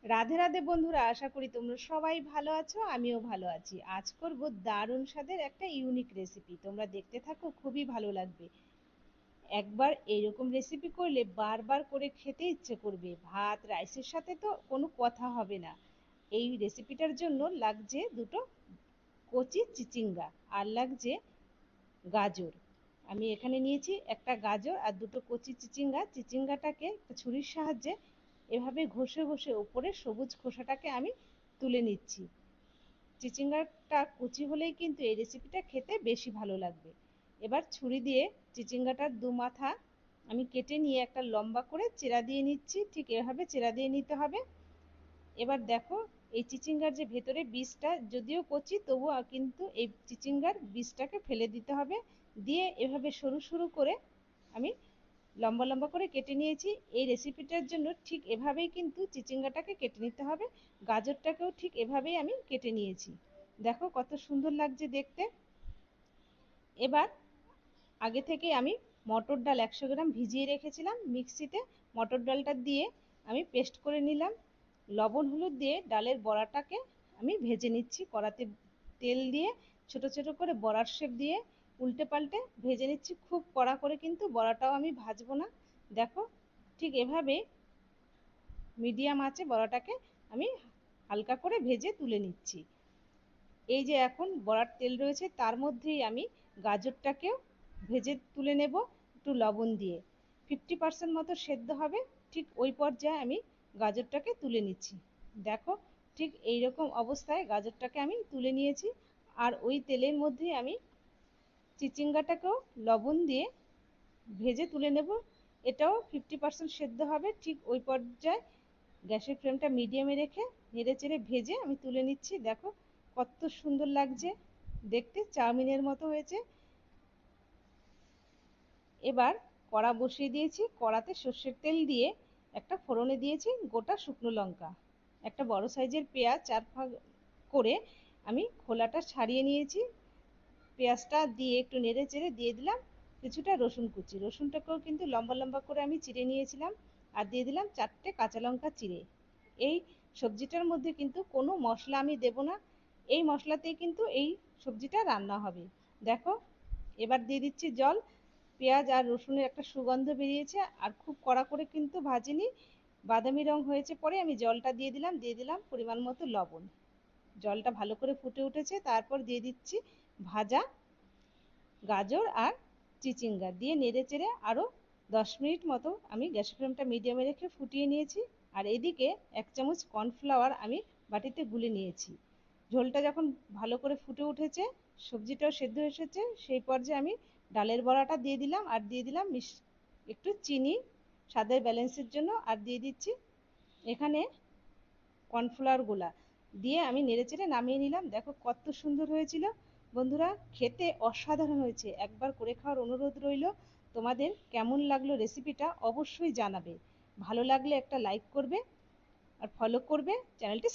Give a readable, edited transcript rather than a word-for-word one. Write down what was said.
রাধে রাধে বন্ধুরা, আশা করি তোমরা সবাই ভালো আছো। আমিও ভালো আছি। আজ করব দারুণ স্বাদের একটা ইউনিক রেসিপি। তোমরা দেখতে থাকো, খুবই ভালো লাগবে। একবার এইরকম রেসিপি করলে বারবার করে খেতে ইচ্ছে করবে। ভাত রাইসের সাথে তো কোনো কথা হবে না। এই রেসিপিটার জন্য লাগছে দুটো কচি চিচিঙ্গা, আর লাগছে গাজর। আমি এখানে নিয়েছি একটা গাজর আর দুটো কচি চিচিঙ্গা। চিচিঙ্গাটাকে একটা ছুরির সাহায্যে এভাবে ঘষে ঘষে উপরের সবুজ খোসাটাকে আমি তুলে নিচ্ছি। চিচিঙ্গাটা কুচি হলেই কিন্তু এই রেসিপিটা খেতে বেশি ভালো লাগবে। এবার ছুরি দিয়ে চিচিঙ্গাটার দু মাথা আমি কেটে নিয়ে একটা লম্বা করে চেরা দিয়ে নিচ্ছি। ঠিক এভাবে চেরা দিয়ে নিতে হবে। এবার দেখো, এই চিচিঙ্গার যে ভেতরে বীজটা যদিও কচি, তবুও কিন্তু এই চিচিঙ্গার বীজটাকে ফেলে দিতে হবে। দিয়ে এভাবে সরু সরু করে আমি লম্বা লম্বা করে কেটে নিয়েছি। এই রেসিপিটার জন্য ঠিক এভাবেই কিন্তু চিচিঙ্গাটাকে কেটে নিতে হবে। গাজরটাকেও ঠিক এভাবেই আমি কেটে নিয়েছি। দেখো কত সুন্দর লাগছে দেখতে। এবার আগে থেকে আমি মটর ডাল 100 গ্রাম ভিজিয়ে রেখেছিলাম মিক্সিতে। মটর ডালটা দিয়ে আমি পেস্ট করে নিলাম। লবণ হলুদ দিয়ে ডালের বড়াটাকে আমি ভেজে নিচ্ছি কড়াতে। তেল দিয়ে ছোট ছোট করে বড়ার শেপ দিয়ে উল্টে পাল্টে ভেজে নিচ্ছি। খুব কড়া করে কিন্তু বড়াটাও আমি ভাজবো না। দেখো, ঠিক এভাবে মিডিয়াম আঁচে বড়াটাকে আমি হালকা করে ভেজে তুলে নিচ্ছি। এই যে এখন বড়ার তেল রয়েছে, তার মধ্যেই আমি গাজরটাকেও ভেজে তুলে নেব একটু লবণ দিয়ে। 50% মতো সেদ্ধ হবে, ঠিক ওই পর্যায়ে আমি গাজরটাকে তুলে নিচ্ছি। দেখো, ঠিক এই রকম অবস্থায় গাজরটাকে আমি তুলে নিয়েছি। আর ওই তেলের মধ্যেই আমি চিচিঙ্গাটাকেও লবণ দিয়ে ভেজে তুলে নেব। এটাও 50% সেদ্ধ হবে, ঠিক ওই পর্যায়ে গ্যাসের ফ্লেমটা মিডিয়ামে রেখে নেড়ে চেড়ে ভেজে আমি তুলে নিচ্ছি। দেখো কত সুন্দর লাগছে দেখতে, চাউমিনের মতো হয়েছে। এবার কড়া বসিয়ে দিয়েছি। কড়াতে সর্ষের তেল দিয়ে একটা ফোড়নে দিয়েছি গোটা শুকনো লঙ্কা। একটা বড় সাইজের পেঁয়াজ 4 ভাগ করে আমি খোলাটা ছাড়িয়ে নিয়েছি। পেঁয়াজটা দিয়ে একটু নেড়ে চেড়ে দিয়ে দিলাম কিছুটা রসুন কুচি। রসুনটাকেও কিন্তু লম্বা লম্বা করে আমি চিড়ে নিয়েছিলাম। আর দিয়ে দিলাম 4টে কাঁচা লঙ্কা চিড়ে। এই সবজিটার মধ্যে কিন্তু কোনো মশলা আমি দেব না। এই মশলাতেই কিন্তু এই সবজিটা রান্না হবে। দেখো, এবার দিয়ে দিচ্ছি জল। পেঁয়াজ আর রসুনের একটা সুগন্ধ বেরিয়েছে, আর খুব কড়া করে কিন্তু ভাজিনি। বাদামি রং হয়েছে পরে আমি জলটা দিয়ে দিলাম পরিমাণ মতো লবণ। জলটা ভালো করে ফুটে উঠেছে, তারপর দিয়ে দিচ্ছি ভাজা গাজর আর চিচিঙ্গা দিয়ে নেড়ে চেড়ে আরও 10 মিনিট মতো আমি গ্যাসের ফ্লেমটা মিডিয়ামে রেখে ফুটিয়ে নিয়েছি। আর এদিকে 1 চামচ কর্নফ্লাওয়ার আমি বাটিতে গুলে নিয়েছি। ঝোলটা যখন ভালো করে ফুটে উঠেছে, সবজিটাও সেদ্ধ এসেছে, সেই পর্যায়ে আমি ডালের বড়াটা দিয়ে দিলাম। আর দিয়ে দিলাম একটু চিনি স্বাদের ব্যালেন্সের জন্য। আর দিয়ে দিচ্ছি এখানে কর্নফ্লাওয়ার গোলা দিয়ে আমি নেড়েচেড়ে নামিয়ে নিলাম। দেখো কত সুন্দর হয়েছিল বন্ধুরা, খেতে অসাধারণ হয়েছে। একবার করে খাওয়ার অনুরোধ রইল। তোমাদের কেমন লাগলো রেসিপিটা অবশ্যই জানাবে। ভালো লাগলে একটা লাইক করবে আর ফলো করবে চ্যানেলটি।